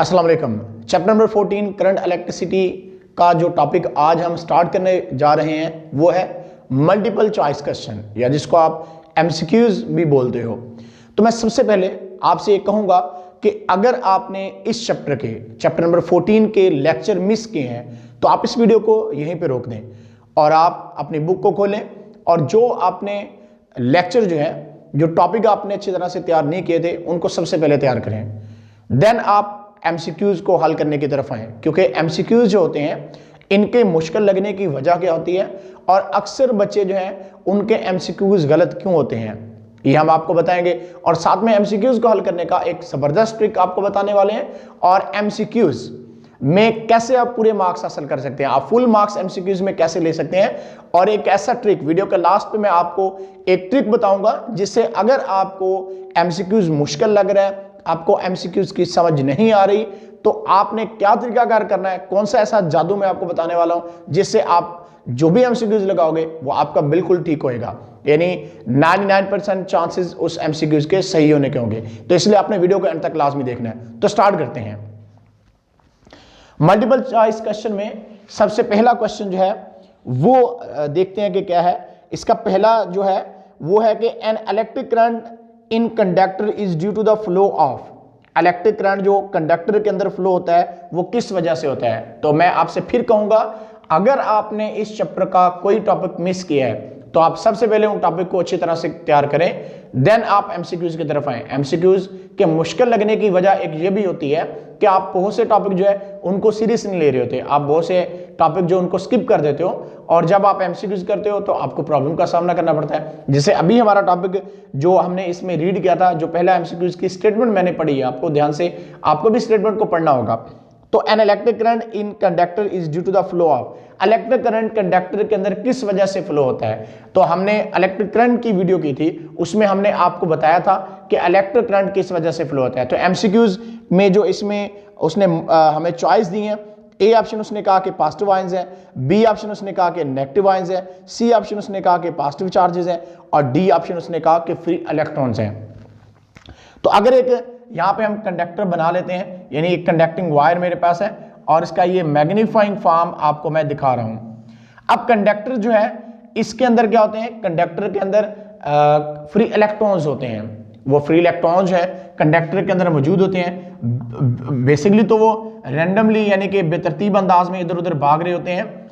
अस्सलाम वालेकुम। Chapter number 14 current electricity का जो टॉपिक आज हम स्टार्ट करने जा रहे हैं वो है मल्टीपल चॉइस क्वेश्चन, या जिसको आप एमसीक्यूज भी बोलते हो। तो मैं सबसे पहले आपसे ये कहूंगा कि अगर आपने इस चैप्टर नंबर 14 के लेक्चर मिस किए हैं तो आप इस वीडियो को यहीं पे रोक दें और आप अपनी बुक को खोलें और जो आपने लेक्चर जो टॉपिक आपने अच्छी तरह से तैयार नहीं किए थे उनको सबसे पहले तैयार करें। देन आप एमसीक्यूज को हल करने की तरफ आए, क्योंकि एमसीक्यूज जो होते हैं इनके मुश्किल लगने की वजह क्या होती है और अक्सर बच्चे जो हैं उनके एमसीक्यूज गलत क्यों होते हैं ये हम आपको बताएंगे। और साथ में एमसीक्यूज को हल करने का एक जबरदस्त ट्रिक आपको बताने वाले हैं और एमसीक्यूज में कैसे आप पूरे मार्क्स हासिल कर सकते हैं, आप फुल मार्क्स एमसीक्यूज में कैसे ले सकते हैं। और एक ऐसा ट्रिक वीडियो के लास्ट पे मैं आपको एक ट्रिक बताऊंगा जिससे अगर आपको एमसीक्यूज मुश्किल लग रहा है, आपको एमसीक्यूज की समझ नहीं आ रही, तो आपने क्या तरीकाकार करना है, कौन सा ऐसा जादू मैं आपको बताने वाला हूं जिससे आप जो भी एमसीक्यूज लगाओगे वो आपका बिल्कुल ठीक होएगा, यानी 99% चांसेस उस एमसीक्यूज के सही होने के होंगे। तो इसलिए आपने वीडियो को एंड तक लाजमी देखना है। तो स्टार्ट करते हैं। मल्टीपल चॉइस क्वेश्चन में सबसे पहला क्वेश्चन जो है वो देखते हैं कि क्या है। इसका पहला जो है वो है कि an electric current in conductor is due to the flow of. Electric current जो कंडक्टर के अंदर फ्लो होता है वो किस वजह से होता है। तो मैं आपसे फिर कहूंगा, अगर आपने इस चैप्टर का कोई टॉपिक मिस किया है तो आप सबसे पहले उन टॉपिक को अच्छी तरह से तैयार करें, देन आप एमसीक्यूज की तरफ आए। एमसीक्यूज के मुश्किल लगने की वजह एक ये भी होती है कि आप बहुत से टॉपिक जो है उनको सीरियस नहीं ले रहे होते, आप बहुत से टॉपिक जो उनको स्किप कर देते हो और जब आप एमसीक्यूज करते हो तो आपको प्रॉब्लम का सामना करना पड़ता है। जैसे अभी हमारा टॉपिक जो हमने इसमें रीड किया था, जो पहला एमसीक्यूज की स्टेटमेंट मैंने पढ़ी है, आपको ध्यान से आपको भी स्टेटमेंट को पढ़ना होगा। तो an electric current in conductor is due to the flow of. Electric current conductor के अंदर किस वजह से फ्लो होता है। तो हमने इलेक्ट्रिक करंट की वीडियो की थी, उसमें हमने आपको बताया था कि इलेक्ट्रिक करंट किस वजह से फ्लो होता है। तो एमसीक्यूज में जो इसमें उसने हमें चॉइस दी है, ए ऑप्शन उसने कहा कि पॉजिटिव आयंस है, बी ऑप्शन उसने कहा कि नेगेटिव आयंस है, सी ऑप्शन उसने कहा कि पॉजिटिव चार्जेस हैं और डी ऑप्शन उसने कहा कि फ्री इलेक्ट्रॉन्स हैं। तो अगर एक यहां पे हम कंडक्टर बना लेते हैं, यानी एक कंडक्टिंग वायर मेरे पास है और इसका ये मैग्नीफाइंग फॉर्म आपको मैं दिखा रहा हूं। अब कंडक्टर जो है इसके अंदर क्या होते हैं, कंडक्टर के अंदर फ्री इलेक्ट्रॉन्स होते हैं। वो फ्री इलेक्ट्रॉन्स है कंडक्टर के अंदर मौजूद होते हैं। बेसिकली तो वो रैंडमली यानी कि बेतरतीब अंदाज में इधर उधर भाग रहे होते हैं,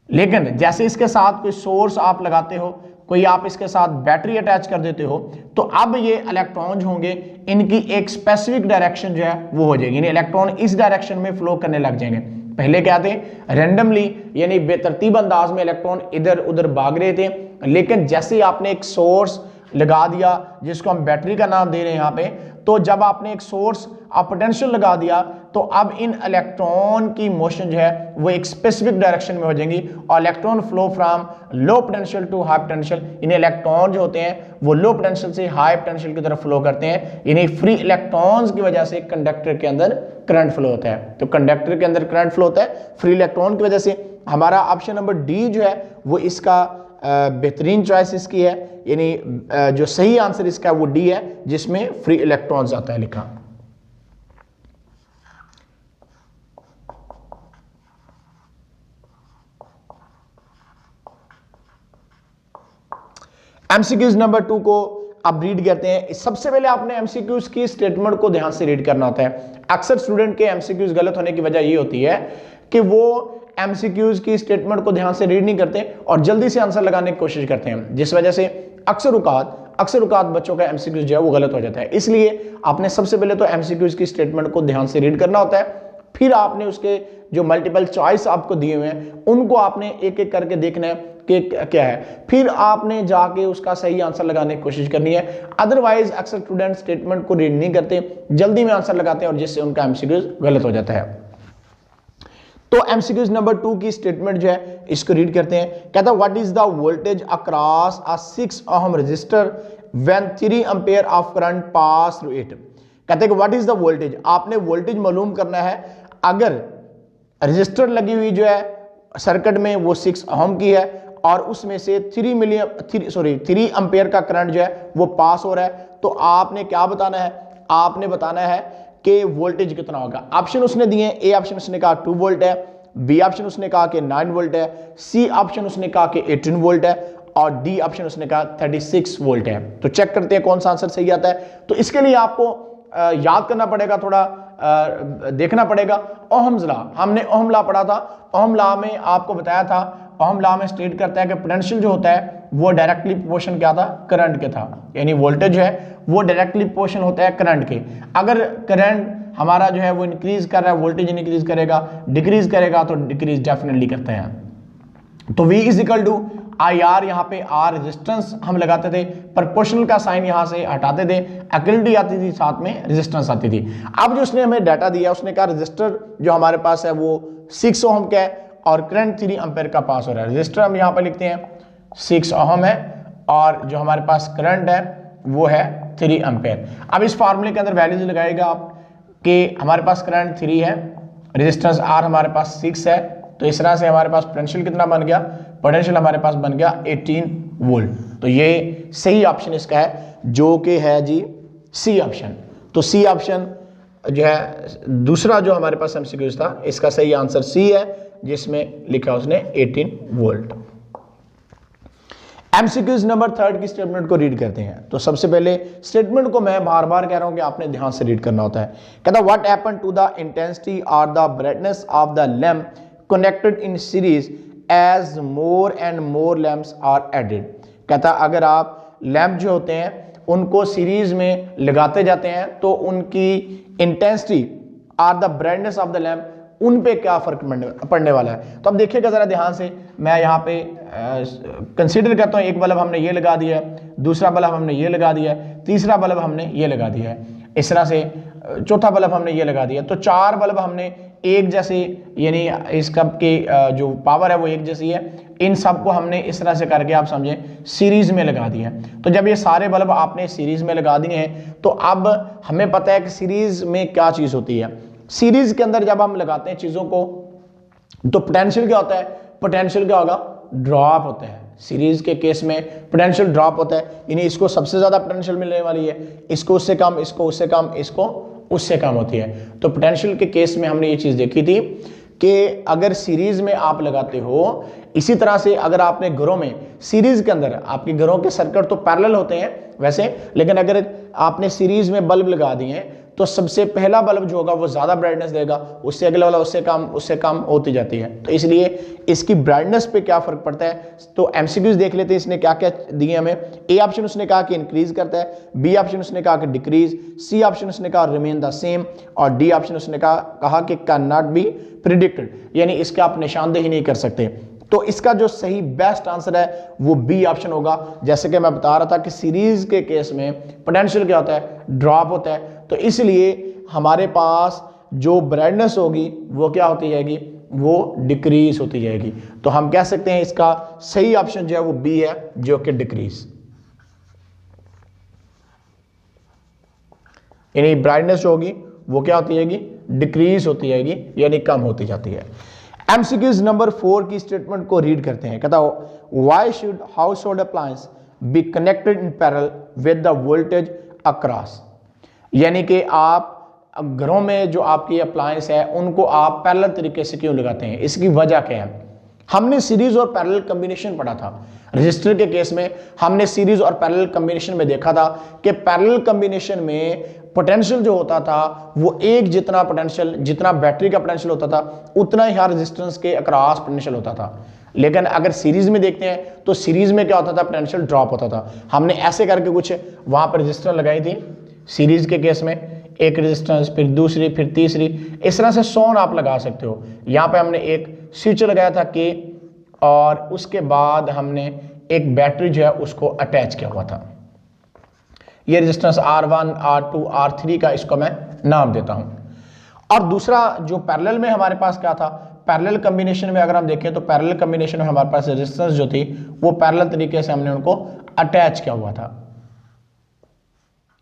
लेकिन जैसे इसके साथ कोई सोर्स आप लगाते हो, कोई आप इसके साथ बैटरी अटैच कर देते हो, तो अब ये इलेक्ट्रॉन होंगे, इनकी एक स्पेसिफिक डायरेक्शन जो है वो हो जाएगी, यानी इलेक्ट्रॉन इस डायरेक्शन में फ्लो करने लग जाएंगे। पहले क्या थे, रैंडमली यानी बेतरतीब अंदाज में इलेक्ट्रॉन इधर उधर भाग रहे थे, लेकिन जैसे ही आपने एक सोर्स लगा दिया जिसको हम बैटरी का नाम दे रहे हैं यहाँ पे, तो जब आपने एक सोर्स पोटेंशियल लगा दिया तो अब इन इलेक्ट्रॉन की मोशन जो है वो एक स्पेसिफिक डायरेक्शन में हो जाएंगी और electron flow from low potential to high potential. इन इलेक्ट्रॉन जो होते हैं वो लो पोटेंशियल से हाई पोटेंशियल की तरफ फ्लो करते हैं, यानी फ्री इलेक्ट्रॉन्स की वजह से कंडक्टर के अंदर करंट फ्लो होता है। तो कंडक्टर के अंदर करंट फ्लो होता है फ्री इलेक्ट्रॉन की वजह से। हमारा ऑप्शन नंबर डी जो है वो इसका बेहतरीन चॉइस इसकी है, यानी जो सही आंसर इसका वो डी है, जिसमें फ्री इलेक्ट्रॉन्स आता है लिखा। एमसीक्यूज नंबर 2 को अब रीड करते हैं। सबसे पहले आपने एमसीक्यूज की स्टेटमेंट को ध्यान से रीड करना होता है। अक्सर स्टूडेंट के एमसीक्यूज गलत होने की वजह ये होती है कि वो एमसीक्यूज की स्टेटमेंट को ध्यान से रीड नहीं करते और जल्दी से आंसर लगाने की कोशिश करते हैं, जिस वजह से अक्सर औकात बच्चों का एमसीक्यूज जो है वो गलत हो जाता है। इसलिए आपने सबसे पहले तो एमसीक्यूज की स्टेटमेंट को ध्यान से रीड करना होता है, फिर आपने उसके जो मल्टीपल चॉइस आपको दिए हुए हैं उनको आपने एक एक करके देखना है कि क्या है, फिर आपने जाके उसका सही आंसर लगाने की कोशिश करनी है। अदरवाइज अक्सर स्टूडेंट स्टेटमेंट को रीड नहीं करते, जल्दी में आंसर लगाते हैं और जिससे उनका एमसीक्यूज गलत हो जाता है। तो एमसीक्यूज नंबर 2 की स्टेटमेंट जो है इसको रीड करते हैं। कहता है what is the voltage across a 6 ohm resistor when 3 ampere of current pass through it. कहते हैं कि व्हाट इज द वोल्टेज, आपने वोल्टेज मालूम करना है। अगर रजिस्टर लगी हुई जो है सर्किट में वो 6 ओम की है और उसमें से 3 एम्पीयर का करंट जो है वो पास हो रहा है, तो आपने क्या बताना है, आपने बताना है कि वोल्टेज कितना होगा। ऑप्शन उसने दिए, ए ऑप्शन उसने कहा 2 वोल्ट है, बी ऑप्शन उसने कहा कि 9 वोल्ट है, सी ऑप्शन उसने कहा कि 18 वोल्ट है और डी ऑप्शन उसने कहा 36 वोल्ट है। तो चेक करते हैं कौन सा आंसर सही आता है। तो इसके लिए आपको याद करना पड़ेगा, थोड़ा देखना पड़ेगा। ओहम्स लॉ, हमने ओहम लॉ पढ़ा था। ओहम लॉ में आपको बताया था, ओहम लॉ में स्टेट करता है कि पोटेंशियल जो होता है वो डायरेक्टली प्रोपोर्शन क्या था, करंट के था। यानी वोल्टेज जो है वो डायरेक्टली प्रोपोर्शन होता है करंट के। अगर करंट हमारा जो है वो इंक्रीज कर रहा है, वोल्टेज इंक्रीज करेगा, डिक्रीज करेगा तो डिक्रीज डेफिनेटली करते हैं। तो V is equal to I R, यहाँ पे आर रेजिस्टेंस हम लगाते थे, प्रोपोर्शनल का साइन यहाँ से हटाते थे, इक्वलिटी आती थी, साथ में रेजिस्टेंस आती थी। अब जो उसने हमें डाटा दिया, उसने कहा रजिस्टर जो हमारे पास है वो 6 ओम का है और करंट 3 एम्पेयर का पास हो रहा है। रजिस्टर हम यहाँ पे लिखते हैं 6 ओम है और जो हमारे पास करंट है वो है 3 एम्पेयर। अब इस फार्मूले के अंदर वैल्यूज लगाएगा आप कि हमारे पास करंट 3 है, रेजिस्टेंस आर हमारे पास 6 है, तो इस तरह से हमारे पास पोटेंशियल कितना बन गया, पोटेंशियल हमारे पास बन गया 18 वोल्ट। तो ये सही ऑप्शन इसका है जो कि है जी सी ऑप्शन। तो सी ऑप्शन जो है दूसरा जो हमारे पास एमसीक्यूज था, इसका सही आंसर सी है, जिसमें लिखा उसने 18 वोल्ट। एमसीक्यूज नंबर 3 की स्टेटमेंट को रीड करते हैं। तो सबसे पहले स्टेटमेंट को मैं बार बार कह रहा हूं कि आपने ध्यान से रीड करना होता है। कहता what happen to the intensity और the brightness of the lamp connected in series as more and more lamps are added. कहता अगर आप लैंप जो होते हैं उनको सीरीज में लगाते जाते हैं तो उनकी इंटेंसिटी और the brightness of the lamp उन पे क्या फर्क पड़ने वाला है। तो अब देखिएगा जरा ध्यान से, मैं यहाँ पे कंसीडर करता हूँ, एक बल्ब हमने ये लगा दिया है, दूसरा बल्ब हमने ये लगा दिया है, तीसरा बल्ब हमने ये लगा दिया है, इस तरह से चौथा बल्ब हमने ये लगा दिया। तो 4 बल्ब हमने एक जैसे, यानी इस कप की जो पावर है वो एक जैसी है, इन सब को हमने इस तरह से करके आप समझें सीरीज में लगा दिया। तो जब ये सारे बल्ब आपने सीरीज में लगा दिए हैं तो अब हमें पता है कि सीरीज में क्या चीज होती है। सीरीज के अंदर जब हम लगाते हैं चीजों को तो पोटेंशियल क्या होता है, पोटेंशियल क्या होगा, ड्रॉप होता है। सीरीज के केस में पोटेंशियल ड्रॉप होता है, यानी इसको सबसे ज्यादा पोटेंशियल मिलने वाली है, इसको उससे कम, इसको उससे कम, इसको उससे कम होती है। तो पोटेंशियल के केस में हमने ये चीज देखी थी कि अगर सीरीज में आप लगाते हो, इसी तरह से अगर आपने घरों में सीरीज के अंदर, आपके घरों के सर्किट तो पैरेलल होते हैं वैसे, लेकिन अगर आपने सीरीज में बल्ब लगा दिए हैं तो सबसे पहला बल्ब जो होगा वो ज्यादा ब्राइटनेस देगा, उससे अगला वाला उससे कम होती जाती है। तो इसलिए इसकी ब्राइटनेस पे क्या फर्क पड़ता है। तो एमसीक्यूज देख लेते हैं, इसने क्या क्या दिए हमें। ए ऑप्शन उसने कहा कि इंक्रीज करता है, बी ऑप्शन उसने कहा कि डिक्रीज, सी ऑप्शन उसने कहा रिमेन द सेम और डी ऑप्शन उसने कहा कि कैन नॉट बी प्रिडिक्टेड, यानी इसका आप निशानदेही नहीं कर सकते। तो इसका जो सही बेस्ट आंसर है वो बी ऑप्शन होगा। जैसे कि मैं बता रहा था कि सीरीज के केस में पोटेंशियल क्या होता है, ड्रॉप होता है, तो इसलिए हमारे पास जो ब्राइटनेस होगी वो क्या होती जाएगी, वो डिक्रीज होती जाएगी। तो हम कह सकते हैं इसका सही ऑप्शन जो है वो बी है, जो कि डिक्रीज, यानी ब्राइटनेस जो होगी वो क्या होती जाएगी, डिक्रीज होती जाएगी, यानी कम होती जाती है। एमसीक्यूज नंबर 4 की स्टेटमेंट को रीड करते हैं। कहता हो why should house hold appliance be connected in parallel with the voltage across, यानी कि आप घरों में जो आपकी अप्लायंस है उनको आप पैरेलल तरीके से क्यों लगाते हैं, इसकी वजह क्या है। हमने सीरीज और पैरेलल कॉम्बिनेशन पढ़ा था। रजिस्टर के केस में हमने सीरीज और पैरेलल कॉम्बिनेशन में देखा था कि पैरेलल कॉम्बिनेशन में पोटेंशियल जो होता था वो एक जितना पोटेंशियल, जितना बैटरी का पोटेंशियल होता था उतना ही हर रेजिस्टेंस के अक्रॉस पोटेंशियल होता था। लेकिन अगर सीरीज में देखते हैं तो सीरीज में क्या होता था, पोटेंशियल ड्रॉप होता था। हमने ऐसे करके कुछ वहां पर रजिस्टर लगाई थी सीरीज के केस में, एक रेजिस्टेंस, फिर दूसरी, फिर तीसरी, इस तरह से 100 आप लगा सकते हो। यहाँ पे हमने एक स्विच लगाया था के, और उसके बाद हमने एक बैटरी जो है उसको अटैच किया हुआ था। ये रेजिस्टेंस R1, R2, R3 का इसको मैं नाम देता हूं। और दूसरा जो पैरेलल में हमारे पास क्या था, पैरेलल कॉम्बिनेशन में अगर हम देखें तो पैरेलल कॉम्बिनेशन में हमारे पास रेजिस्टेंस जो थी वो पैरेलल तरीके से हमने उनको अटैच किया हुआ था,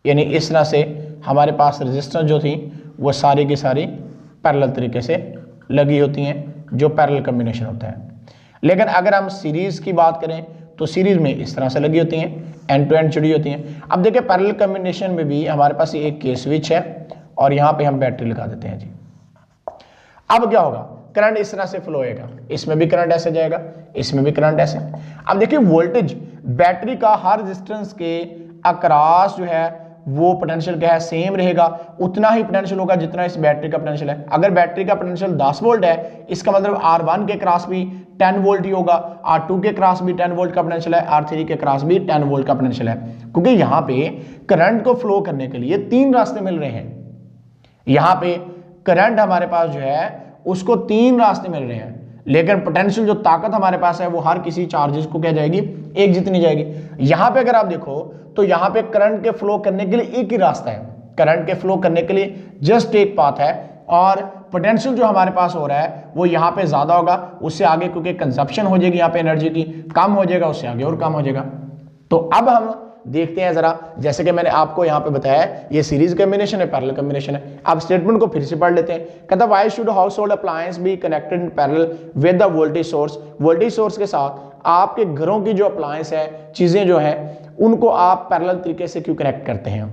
यानी इस तरह से हमारे पास रेजिस्टेंस जो थी वो सारी की सारी पैरेलल तरीके से लगी होती हैं, जो पैरेलल कॉम्बिनेशन होता है। लेकिन अगर हम सीरीज की बात करें तो सीरीज में इस तरह से लगी होती हैं, एंड टू एंड जुड़ी होती हैं। अब देखिए पैरेलल कॉम्बिनेशन में भी हमारे पास एक के स्विच है और यहां पे हम बैटरी लगा देते हैं जी। अब क्या होगा, करंट इस तरह से फ्लो होएगा, इसमें भी करंट ऐसे जाएगा, इसमें भी करंट ऐसे। अब देखिए वोल्टेज बैटरी का हर रेजिस्टेंस के अक्रॉस जो है वो पोटेंशियल क्या है, सेम रहेगा, उतना ही पोटेंशियल होगा जितना इस बैटरी का पोटेंशियल है। अगर बैटरी का पोटेंशियल 10 वोल्ट है, इसका मतलब R1 के क्रॉस भी 10 वोल्ट ही होगा, R2 के क्रॉस भी 10 वोल्ट का पोटेंशियल है, R3 के क्रॉस भी 10 वोल्ट का पोटेंशियल है, क्योंकि यहां पे करंट को फ्लो करने के लिए 3 रास्ते मिल रहे हैं। यहां पे करंट हमारे पास जो है उसको 3 रास्ते मिल रहे हैं, लेकिन पोटेंशियल जो ताकत हमारे पास है वो हर किसी चार्जेस को क्या जाएगी, एक जितनी जाएगी। यहां पे अगर आप देखो तो यहां पे करंट के फ्लो करने के लिए एक ही रास्ता है, करंट के फ्लो करने के लिए जस्ट एक पाथ है, और पोटेंशियल जो हमारे पास हो रहा है वो यहां पे ज्यादा होगा, उससे आगे क्योंकि कंजप्शन हो जाएगी यहां पे एनर्जी की, कम हो जाएगा, उससे आगे और कम हो जाएगा। तो अब हम देखते हैं जरा, जैसे कि मैंने आपको यहां पे बताया ये सीरीज कॉम्बिनेशन है, पैरेलल कॉम्बिनेशन है। अब स्टेटमेंट को फिर से पढ़ लेते हैं। कहता है why should house hold appliance be connected in parallel with the voltage source, voltage source के साथ आपके घरों की जो अप्लायंस है, चीजें जो है, उनको आप पैरेलल तरीके से क्यों कनेक्ट करते हैं।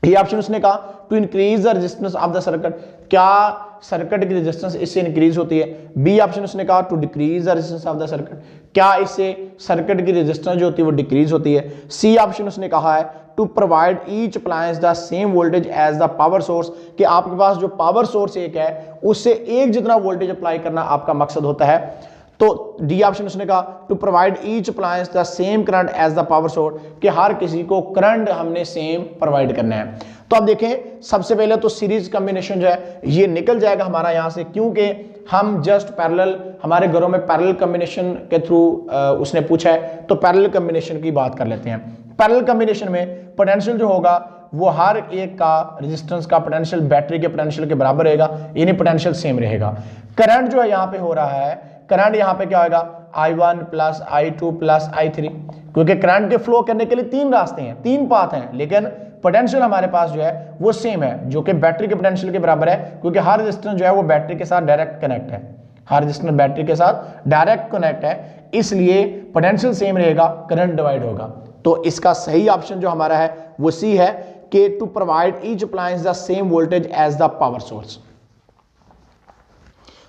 ये ऑप्शन उसने कहा to increase the resistance of the circuit, क्या सर्किट की रेजिस्टेंस इससे इंक्रीज होती है। बी ऑप्शन उसने कहा to decrease the resistance of the circuit, क्या इससे सर्किट की रेजिस्टेंस जो होती है वो डिक्रीज होती है। सी ऑप्शन उसने कहा है to provide each appliance the same voltage as the power source, कि आपके पास जो पावर सोर्स एक है उससे एक जितना वोल्टेज अप्लाई करना आपका मकसद होता है। तो डी ऑप्शन उसने कहा to provide each appliance the same current as the power source, कि हर किसी को करंट हमने सेम प्रोवाइड करना है। तो अब देखें सबसे पहले तो सीरीज कॉम्बिनेशन जो है ये निकल जाएगा हमारा यहां से, क्योंकि हम जस्ट पैरेलल, हमारे घरों में पैरेलल कॉम्बिनेशन के थ्रू उसने पूछा है, तो पैरेलल कॉम्बिनेशन की बात कर लेते हैं। पैरेलल कॉम्बिनेशन में पोटेंशियल जो होगा वो हर एक का रेजिस्टेंस का पोटेंशियल बैटरी के पोटेंशियल के बराबर रहेगा, यानी पोटेंशियल सेम रहेगा। करंट जो है यहाँ पे हो रहा है, करंट यहाँ पे क्या होगा, I1 plus I2 plus I3, क्योंकि करंट के फ्लो करने के लिए 3 रास्ते हैं, 3 पाथ हैं, लेकिन पोटेंशियल हमारे पास जो है वो सेम है, जो कि बैटरी के पोटेंशियल के बराबर है, क्योंकि हर रेजिस्टेंस जो है वो बैटरी के साथ डायरेक्ट कनेक्ट है, हर रेजिस्टेंस बैटरी के साथ डायरेक्ट कनेक्ट है, इसलिए पोटेंशियल सेम रहेगा, करंट डिवाइड होगा। तो इसका सही ऑप्शन जो हमारा है वो सी है, कि to provide each appliance the same voltage as the power source.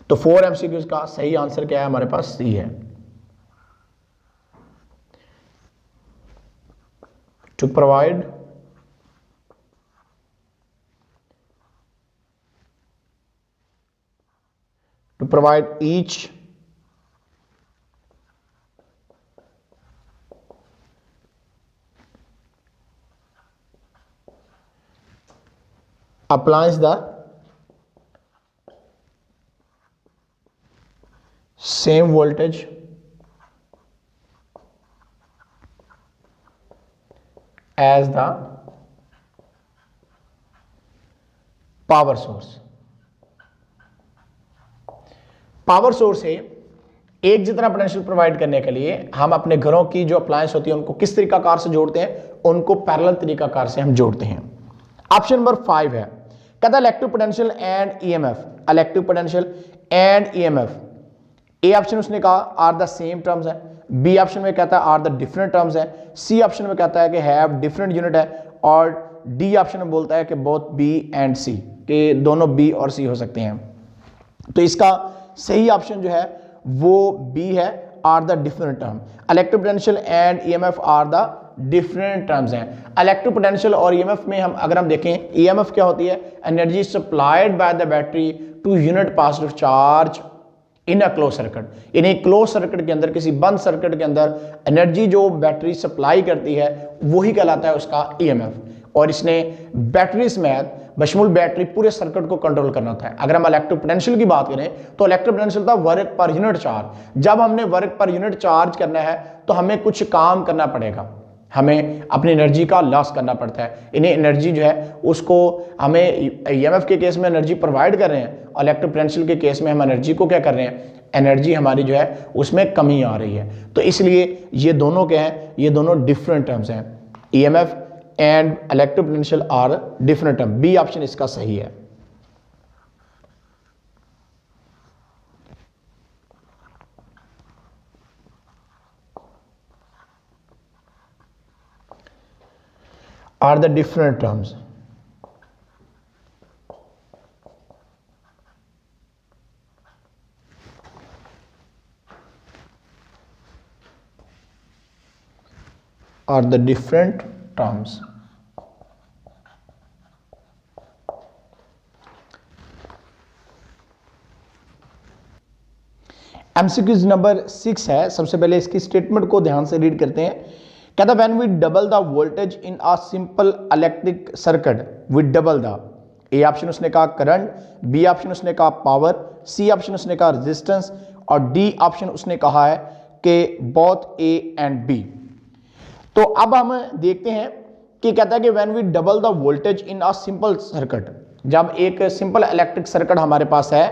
तो 4 MCQs का सही आंसर क्या है हमारे पास, सी है, to provide each applies the same voltage as the power source। Power source से एक जितना पोटेंशियल प्रोवाइड करने के लिए हम अपने घरों की जो अप्लायंस होती है उनको किस तरीकाकार से जोड़ते हैं, उनको पैरेलल तरीकाकार से हम जोड़ते हैं। ऑप्शन नंबर 5 है, कहता है electric potential and EMF, electric potential and EMF. A option उसने कहा आर द सेम टर्म्स है, बी ऑप्शन में कहता है आर द डिफरेंट टर्म्स है, सी ऑप्शन में कहता है कि हैव डिफरेंट यूनिट है, और डी ऑप्शन में बोलता है कि बोथ बी एंड सी, के दोनों बी और सी हो सकते हैं। तो इसका सही ऑप्शन जो है वो बी है, are the different term. Electric potential and EMF are the different terms हैं। इलेक्ट्रिक पोटेंशियल और ईएमएफ में हम अगर हम देखें, ईएमएफ क्या होती है, energy supplied by the battery to unit positive charge in a close circuit, यानी क्लोज सर्किट के अंदर, किसी बंद सर्किट के अंदर एनर्जी जो बैटरी सप्लाई करती है वही कहलाता है उसका ईएमएफ। और इसने बैटरी समेत बशमूल बैटरी पूरे सर्किट को कंट्रोल करना था। अगर हम इलेक्ट्रिक पोटेंशियल की बात करें तो इलेक्ट्रिक पोटेंशियल था वर्क पर यूनिट चार्ज। जब हमने वर्क पर यूनिट चार्ज करना है तो हमें कुछ काम करना पड़ेगा, हमें अपनी एनर्जी का लॉस करना पड़ता है। इन्हें एनर्जी जो है उसको हमें ईएमएफ के केस में एनर्जी प्रोवाइड कर रहे हैं, और इलेक्ट्रिक पोटेंशियल के केस में हम एनर्जी को क्या कर रहे हैं, एनर्जी हमारी जो है उसमें कमी आ रही है। तो इसलिए ये दोनों क्या हैं, ये दोनों डिफरेंट टर्म्स हैं, EMF and electric potential are different term. B option इसका सही है। Are the different terms. are the different terms. MCQs number 6 है। सबसे पहले इसकी स्टेटमेंट को ध्यान से रीड करते हैं। कहता when we double the voltage in a simple electric circuit, we double the, A option उसने कहा करंट, बी ऑप्शन उसने कहा पावर, सी ऑप्शन उसने कहा रेजिस्टेंस और डी ऑप्शन उसने कहा है कि बोथ ए एंड बी। तो अब हम देखते हैं कि कहता है कि when we double the voltage in a simple circuit, जब एक सिंपल इलेक्ट्रिक सर्किट हमारे पास है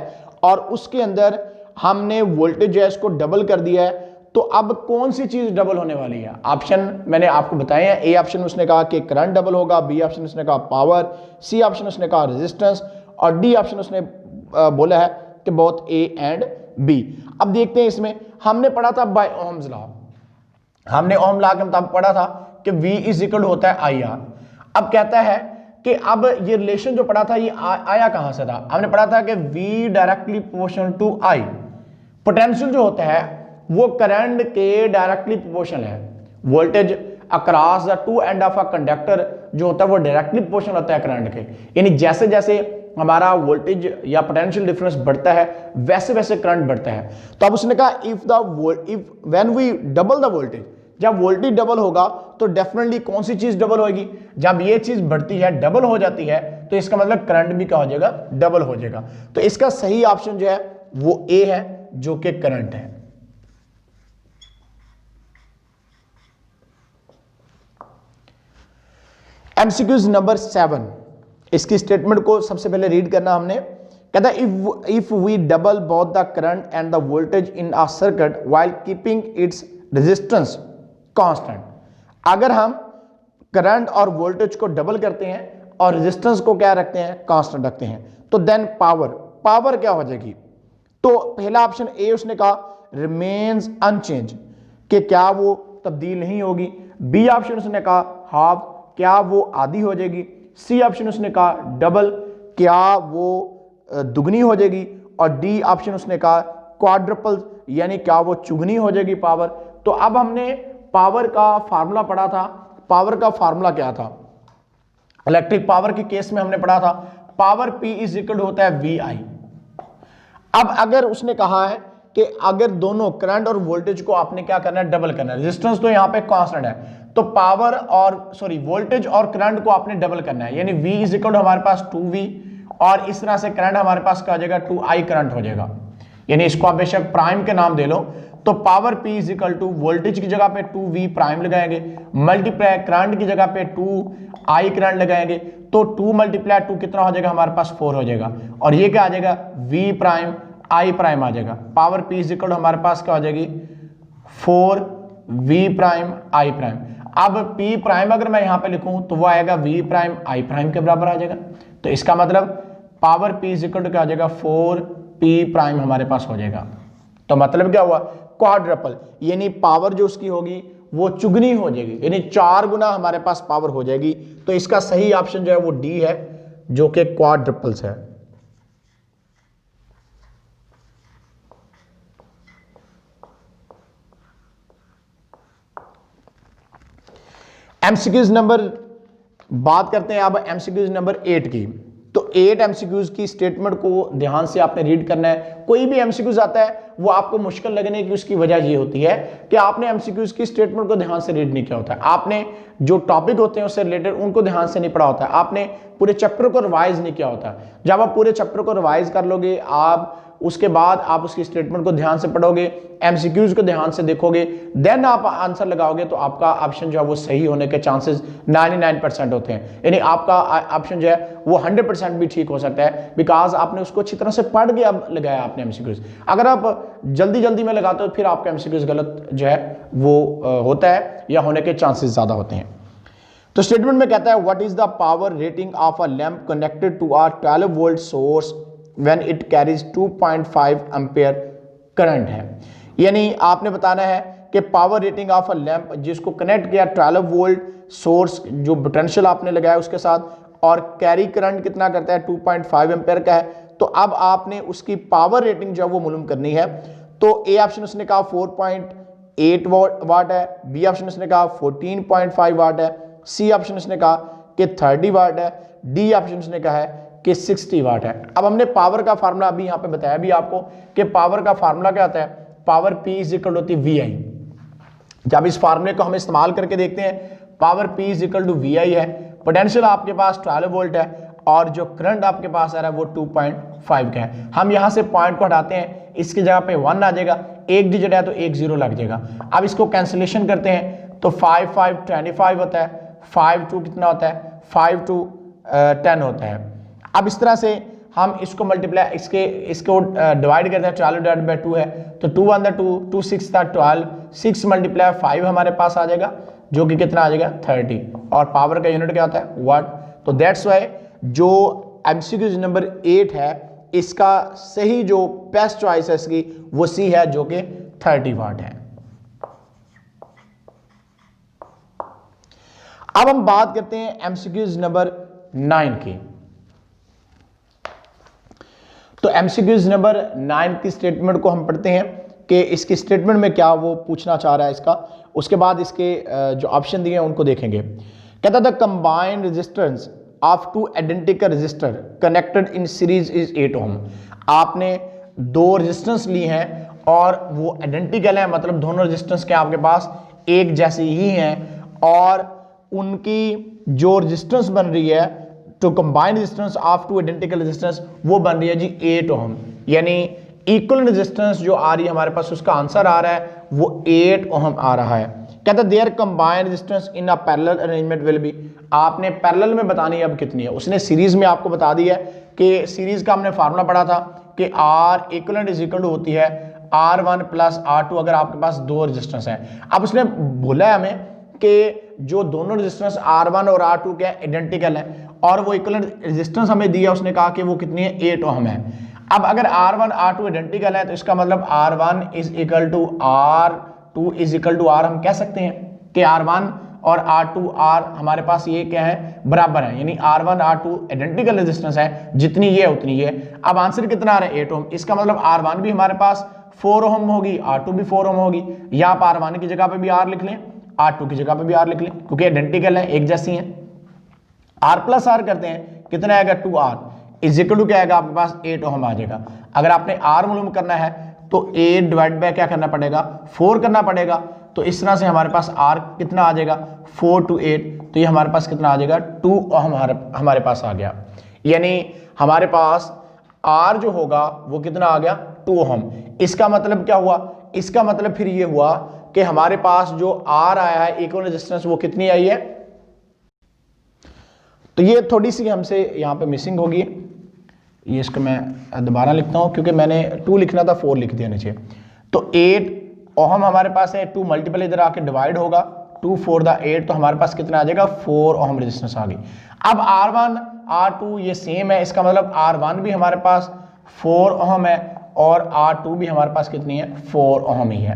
और उसके अंदर हमने वोल्टेज जो है इसको डबल कर दिया है, तो अब कौन सी चीज डबल होने वाली है? ऑप्शन मैंने आपको बताए हैं। ए ऑप्शन उसने कहा कि करंट डबल होगा, बी ऑप्शन उसने कहा पावर, सी ऑप्शन उसने कहा रेजिस्टेंस और डी ऑप्शन उसने बोला है कि बोथ ए एंड बी। अब देखते हैं, इसमें हमने पढ़ा था बाय ओम्स लॉ, हमने ओम लॉ के मुताबिक पढ़ा था कि V इज इक्वल होता है आई आर। अब कहता है कि अब ये रिलेशन जो पढ़ा था ये आया कहां से था? हमने पढ़ा था कि V directly proportional to I। Potential जो होता है वो करंट के डायरेक्टली प्रोपोर्शनल है। Voltage across the two end of a conductor जो होता है वो डायरेक्टली प्रोपोर्शनल होता है करंट के। यानी जैसे जैसे हमारा वोल्टेज या पोटेंशियल डिफरेंस बढ़ता है वैसे वैसे करंट बढ़ता है। तो अब उसने कहा if when we double the voltage, जब वोल्टेज डबल होगा तो डेफिनेटली कौन सी चीज डबल होगी? जब ये चीज बढ़ती है, डबल हो जाती है, तो इसका मतलब करंट भी क्या हो जाएगा? डबल हो जाएगा। तो इसका सही ऑप्शन जो है वो ए है, जो कि करंट है। एमसीक्यूज नंबर 7, इसकी स्टेटमेंट को सबसे पहले रीड करना हमने। कहता है if we double both the current and the voltage in a circuit while keeping its resistance constant, अगर हम करंट और वोल्टेज को डबल करते हैं और रेजिस्टेंस को क्या रखते हैं? कांस्टेंट रखते हैं, तो देन पावर क्या हो जाएगी? तो पहला ऑप्शन ए उसने कहा रिमेन्स अनचेंज, कि क्या वो तब्दील नहीं होगी। बी ऑप्शन उसने कहा हाफ, क्या वो आधी हो जाएगी। सी ऑप्शन उसने कहा डबल, क्या वो दुगनी हो जाएगी। और डी ऑप्शन उसने कहा क्वाड्रपल, यानी क्या वो चुगनी हो जाएगी पावर। तो अब हमने पावर का फार्मूला पढ़ा था। पावर का फार्मूला क्या था? इलेक्ट्रिक पावर के केस में हमने पढ़ा था पावर P इज इक्वल होता है VI। अब अगर उसने कहा है कि अगर दोनों करंट और वोल्टेज को आपने क्या करना है? डबल करना है। रेजिस्टेंस तो यहां पे कांस्टेंट है, तो पावर और वोल्टेज और करंट को आपने डबल करना है। यानी V इज इक्वल हमारे पास 2V और इस तरह से करंट हमारे पास क्या हो जाएगा? 2I करंट हो जाएगा। यानी इसको आप बेशक प्राइम के नाम दे लो। तो power P is equal to voltage की जगह पे 2V प्राइम लगाएंगे, मल्टीप्लाई करंट की जगह पे 2I करंट लगाएंगे, तो 2 मल्टीप्लाई 2 कितना हो जाएगा? हमारे पास 4 हो जाएगा। और ये क्या आ जाएगा? V प्राइम I प्राइम आ जाएगा। पावर P इज इक्वल हमारे पास क्या हो जाएगी? 4V prime I prime. अब P प्राइम अगर मैं यहां पे लिखूं तो वो आएगा V प्राइम I प्राइम के बराबर आ जाएगा। तो इसका मतलब पावर P इज इक्वल क्या आ जाएगा? 4P प्राइम हमारे पास हो जाएगा। तो मतलब क्या हुआ? क्वाड्रपल, यानी पावर जो उसकी होगी वो चुगनी हो जाएगी, यानी 4 गुना हमारे पास पावर हो जाएगी। तो इसका सही ऑप्शन जो है वो डी है, जो कि क्वाड्रपल्स है। एमसीक्यूज नंबर, बात करते हैं अब एमसीक्यूज नंबर 8 की। तो 8 एमसीक्यूज की स्टेटमेंट को ध्यान से आपने रीड करना है। कोई भी एमसीक्यूज आता है वो आपको मुश्किल लगने की उसकी वजह ये होती है कि आपने एमसीक्यूज की स्टेटमेंट को ध्यान से रीड नहीं किया होता है। आपने जो टॉपिक होते हैं उससे रिलेटेड उनको ध्यान से नहीं पढ़ा होता है। आपने पूरे चैप्टर को रिवाइज नहीं किया होता। जब आप पूरे चैप्टर को रिवाइज कर लोगे, आप उसके बाद आप उसकी स्टेटमेंट को ध्यान से पढ़ोगे, एमसीक्यूज को ध्यान से देखोगे, देन आप आंसर लगाओगे, तो आपका ऑप्शन जो है वो सही होने के चांसेस 99% होते हैं। यानी आपका ऑप्शन जो है वो 100% भी ठीक हो सकता है, बिकॉज आपने उसको अच्छी तरह से पढ़ के अब लगाया आपने एमसीक्यूज। अगर आप जल्दी जल्दी में लगाते हो फिर आपका एमसीक्यूज गलत जो है वो होता है या होने के चांसेस ज्यादा होते हैं। तो स्टेटमेंट में कहता है what is the power rating of a lamp connected to a 12 volt source when it carries 2.5 ampere current है। यानी आपने बताना है कि power rating of a lamp जिसको कनेक्ट किया 12 वोल्ट सोर्स जो पोटेंशियल आपने लगाया उसके साथ, और कैरी करंट कितना करता है? 2.5 एम्पेयर का है। तो अब आपने उसकी पावर रेटिंग जो है वो मालूम करनी है। तो ए ऑप्शन उसने कहा 8 वाट है, बी ऑप्शन इसने कहा 14.5 वाट है, सी ऑप्शन इसने कहा कि 30 वाट है, डी ऑप्शन इसने कहा है कि 60 वाट है। अब हमने पावर का फार्मूला अभी यहाँ पे बताया भी आपको कि पावर का फार्मूला क्या होता है, पावर P इज इक्वल होती है VI। जब इस फार्मूले को हम इस्तेमाल करके देखते हैं, power P is equal to VI है, पोटेंशियल आपके पास 12 वोल्ट है और जो करंट आपके पास आ रहा है वो 2.5 का है। हम यहाँ से पॉइंट को हटाते हैं, इसकी जगह पे 1 आ जाएगा, एक डिजिट है तो एक 0 लग जाएगा। अब इसको कैंसिलेशन करते हैं तो 5 5 25 होता है, 5 2 कितना होता है, 5 2 10 होता है। अब इस तरह से हम इसको मल्टीप्लाई इसको डिवाइड करते हैं, 12 डिवाइड बाई 2 है तो 2 1 2 2 6 था 12, 6 मल्टीप्लाई 5 हमारे पास आ जाएगा जो कि कितना आ जाएगा 30, और पावर का यूनिट क्या होता है वाट। तो दैट्स वाई जो एमसीक्यू नंबर 8 है इसका सही जो बेस्ट चॉइस है इसकी वो सी है जो कि 30 वाट है। अब हम बात करते हैं एमसीक्यूज नंबर 9 की। तो एमसीक्यूज नंबर 9 की स्टेटमेंट को हम पढ़ते हैं कि इसकी स्टेटमेंट में क्या वो पूछना चाह रहा है इसका, उसके बाद इसके जो ऑप्शन दिए हैं उनको देखेंगे। कहता था combined resistance of two identical resistor connected in series is 8 ohm. आपने दो रेजिस्टेंस ली हैं और वो आइडेंटिकल है, मतलब दोनों रेजिस्टेंस के आपके पास एक जैसी ही हैं और उनकी जो रेजिस्टेंस बन रही है to combined resistance of two identical resistance वो बन रही है जी 8 ओम, यानी इक्वल रेजिस्टेंस जो आ रही है हमारे पास उसका आंसर आ रहा है वो 8 ओम आ रहा है। कहता है their combined resistance in a parallel arrangement will be, आपने पैरेलल में बतानी है अब कितनी है, उसने सीरीज में आपको बता दिया है कि सीरीज का हमने फार्मूला पढ़ा था कि R equivalent is equal to होती है R1 प्लस R2 अगर आपके पास दो रेजिस्टेंस है। अब उसने बोला है हमें कि जो दोनों रेजिस्टेंस R1 और R2 के आइडेंटिकल है और वो इक्वलेंट रेजिस्टेंस हमें दिया, उसने कहा कि वो कितनी है 8 ओम है। अब अगर R1 R2 आइडेंटिकल है तो इसका मतलब R1 is equal to R2 is equal to R, हम कह सकते हैं कि R1 और R2 R हमारे पास ये क्या है बराबर है, यानी R1 R2 आइडेंटिकल रेजिस्टेंस है, जितनी ये उतनी ये। अब आंसर कितना आ रहा है 8 ओम, इसका मतलब R1 भी हमारे पास 4 ओम होगी, R2 भी 4 ओम होगी, या आप R1 की जगह पे भी R लिख लें, R2 की जगह पे भी R लिख लें क्योंकि आइडेंटिकल है, एक जैसी हैं। R प्लस R करते हैं कितना आएगा 2R इज इक्वल टू क्या आएगा आपके पास 8 ओम आ जाएगा। अगर आपने R मालूम करना है तो 8 डिवाइड बाय क्या करना पड़ेगा 4 करना पड़ेगा, तो इस तरह से हमारे पास R कितना आ जाएगा 4 to 8, तो ये हमारे पास कितना आ जाएगा 2 ओम हमारे पास आ गया, यानी हमारे पास R जो होगा वो कितना आ गया 2 ओम। इसका मतलब क्या हुआ, इसका मतलब फिर ये हुआ कि हमारे पास जो R आया है इक्वल रेजिस्टेंस वो कितनी आई है, तो ये थोड़ी सी हमसे यहाँ पे मिसिंग होगी, ये इसको मैं दोबारा लिखता हूँ क्योंकि मैंने 2 लिखना था 4 लिख दिया नीचे। तो 8 ओम हमारे पास है, 2 मल्टीपल इधर आके डिवाइड होगा, 2 4 द 8, तो हमारे पास कितना आ जाएगा 4 ओम रेजिस्टेंस आ गई। अब R1 R2 ये सेम है, इसका मतलब R1 भी हमारे पास 4 ओम है और R2 भी हमारे पास कितनी है 4 ओम ही है।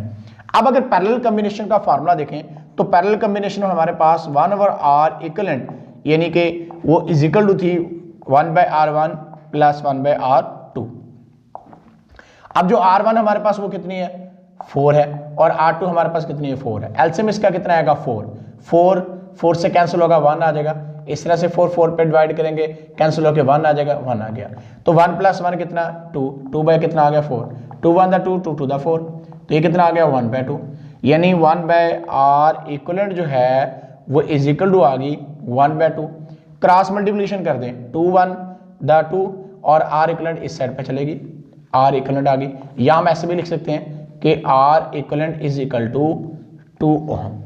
अब अगर पैरेलल कॉम्बिनेशन का फार्मूला देखें तो पैरेलल कॉम्बिनेशन में हमारे पास 1/R इक्विवेलेंट यानी कि वो इज इक्वल टू थी 1/R1 प्लस 1/R2। अब जो R1 हमारे पास वो कितनी है 4 है और R2 हमारे पास कितनी है 4 है। एलसीएम इसका कितना आएगा 4 से कैंसिल होगा 1 आ जाएगा, इस तरह से 4 पे डिवाइड करेंगे कैंसिल होकर 1 आ जाएगा, 1 आ गया। तो 1 प्लस 1 कितना 2 बाय कितना आ गया 4, 2 1 2 2 2 4, तो ये कितना आ गया 1/2, यानी 1/R इक्विवेलेंट जो है वो इज इक्वल टू आ गई 1/2। क्रॉस मल्टीप्लिकेशन कर दें 2 1 2 और R इक्विवेलेंट इस साइड पे चलेगी, R इक्विवेलेंट आ गई, या हम ऐसे भी लिख सकते हैं कि R equivalent is equal to 2 ohm.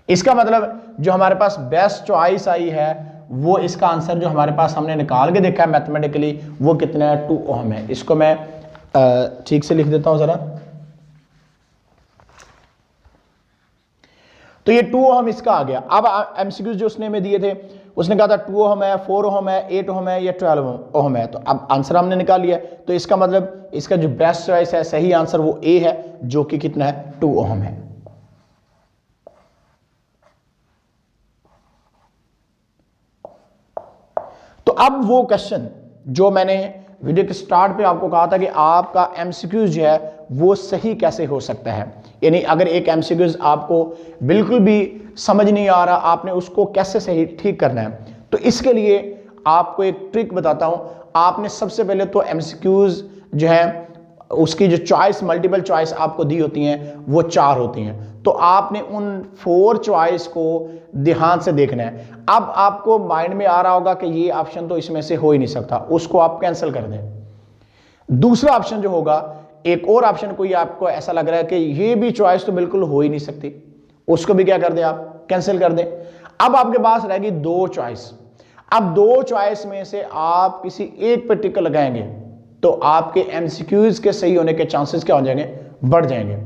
इसका मतलब जो हमारे पास बेस्ट चॉइस आई है वो इसका आंसर जो हमारे पास हमने निकाल के देखा है मैथमेटिकली वो कितना है 2 ओम है। इसको मैं ठीक से लिख देता हूं जरा, तो ये 2 ओम इसका आ गया। अब एमसीक्यूज जो उसने में दिए थे उसने कहा था 2 ओम है, 4 ओम है, 8 ओम है या 12 ओम है, तो अब आंसर हमने निकाल लिया। तो इसका मतलब इसका जो बेस्ट चॉइस है सही आंसर वो ए है जो कि कितना है 2 ओम है। तो अब वो क्वेश्चन जो मैंने वीडियो के स्टार्ट पे आपको कहा था कि आपका एमसीक्यूज जो है वो सही कैसे हो सकता है, यानी अगर एक एमसीक्यूज आपको बिल्कुल भी समझ नहीं आ रहा, आपने उसको कैसे सही ठीक करना है। तो इसके लिए आपको एक ट्रिक बताता हूं। आपने सबसे पहले तो एमसीक्यूज जो है उसकी जो चॉइस, मल्टीपल चॉइस आपको दी होती हैं वो 4 होती हैं, तो आपने उन 4 चॉइस को ध्यान से देखना है। अब आपको माइंड में आ रहा होगा कि ये ऑप्शन तो इसमें से हो ही नहीं सकता, उसको आप कैंसिल कर दें। दूसरा ऑप्शन जो होगा, एक और ऑप्शन कोई आपको ऐसा लग रहा है कि ये भी चॉइस तो बिल्कुल हो ही नहीं सकती, उसको भी क्या कर दें आप, कैंसिल कर दें। अब आपके पास रहेगी 2 चॉइस। अब 2 चॉइस में से आप किसी एक पे टिक लगाएंगे तो आपके एमसीक्यूज के सही होने के चांसेस क्या हो जाएंगे, बढ़ जाएंगे।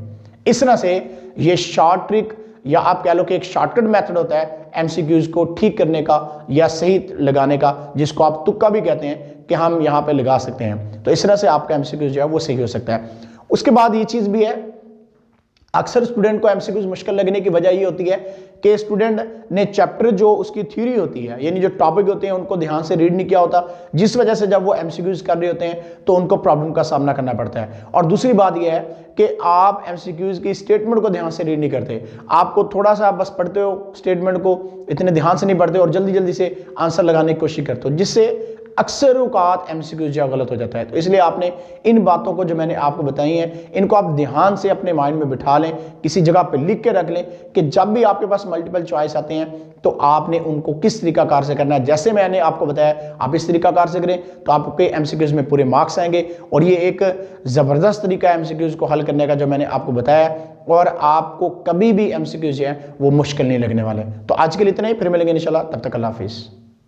इस तरह से ये शॉर्ट ट्रिक या आप कह लो कि एक शॉर्टकट मेथड होता है एमसीक्यूज को ठीक करने का या सही लगाने का, जिसको आप तुक्का भी कहते हैं कि हम यहां पे लगा सकते हैं। तो इस तरह से आपका एमसीक्यूज जो है वो सही हो सकता है। उसके बाद ये चीज भी है, अक्सर स्टूडेंट को एमसीक्यूज मुश्किल लगने की वजह ये होती है कि स्टूडेंट ने चैप्टर जो उसकी थ्योरी होती है, यानी जो टॉपिक होते हैं उनको ध्यान से रीड नहीं किया होता, जिस वजह से जब वो एमसीक्यूज कर रहे होते हैं तो उनको प्रॉब्लम का सामना करना पड़ता है। और दूसरी बात यह है कि आप एमसीक्यूज की स्टेटमेंट को ध्यान से रीड नहीं करते, आपको थोड़ा सा बस पढ़ते हो स्टेटमेंट को, इतने ध्यान से नहीं पढ़ते और जल्दी जल्दी से आंसर लगाने की कोशिश करते हो, जिससे अक्सर औकात एमसीक्यूज जो गलत हो जाता है। तो इसलिए आपने इन बातों को जो मैंने आपको बताई हैं इनको आप ध्यान से अपने माइंड में बिठा लें, किसी जगह पे लिख के रख लें कि जब भी आपके पास मल्टीपल चॉइस आते हैं तो आपने उनको किस तरीकाकार से करना है। जैसे मैंने आपको बताया आप इस तरीकाकार से करें तो आपके एमसीक्यूज में पूरे मार्क्स आएंगे। और ये एक ज़बरदस्त तरीका है एमसीक्यूज को हल करने का जो मैंने आपको बताया, और आपको कभी भी एमसीक्यूज जो है वो मुश्किल नहीं लगने वाले। तो आज के लिए इतना ही, फिर मिलेंगे इंशाल्लाह, तब तक अल्लाह हाफिज़।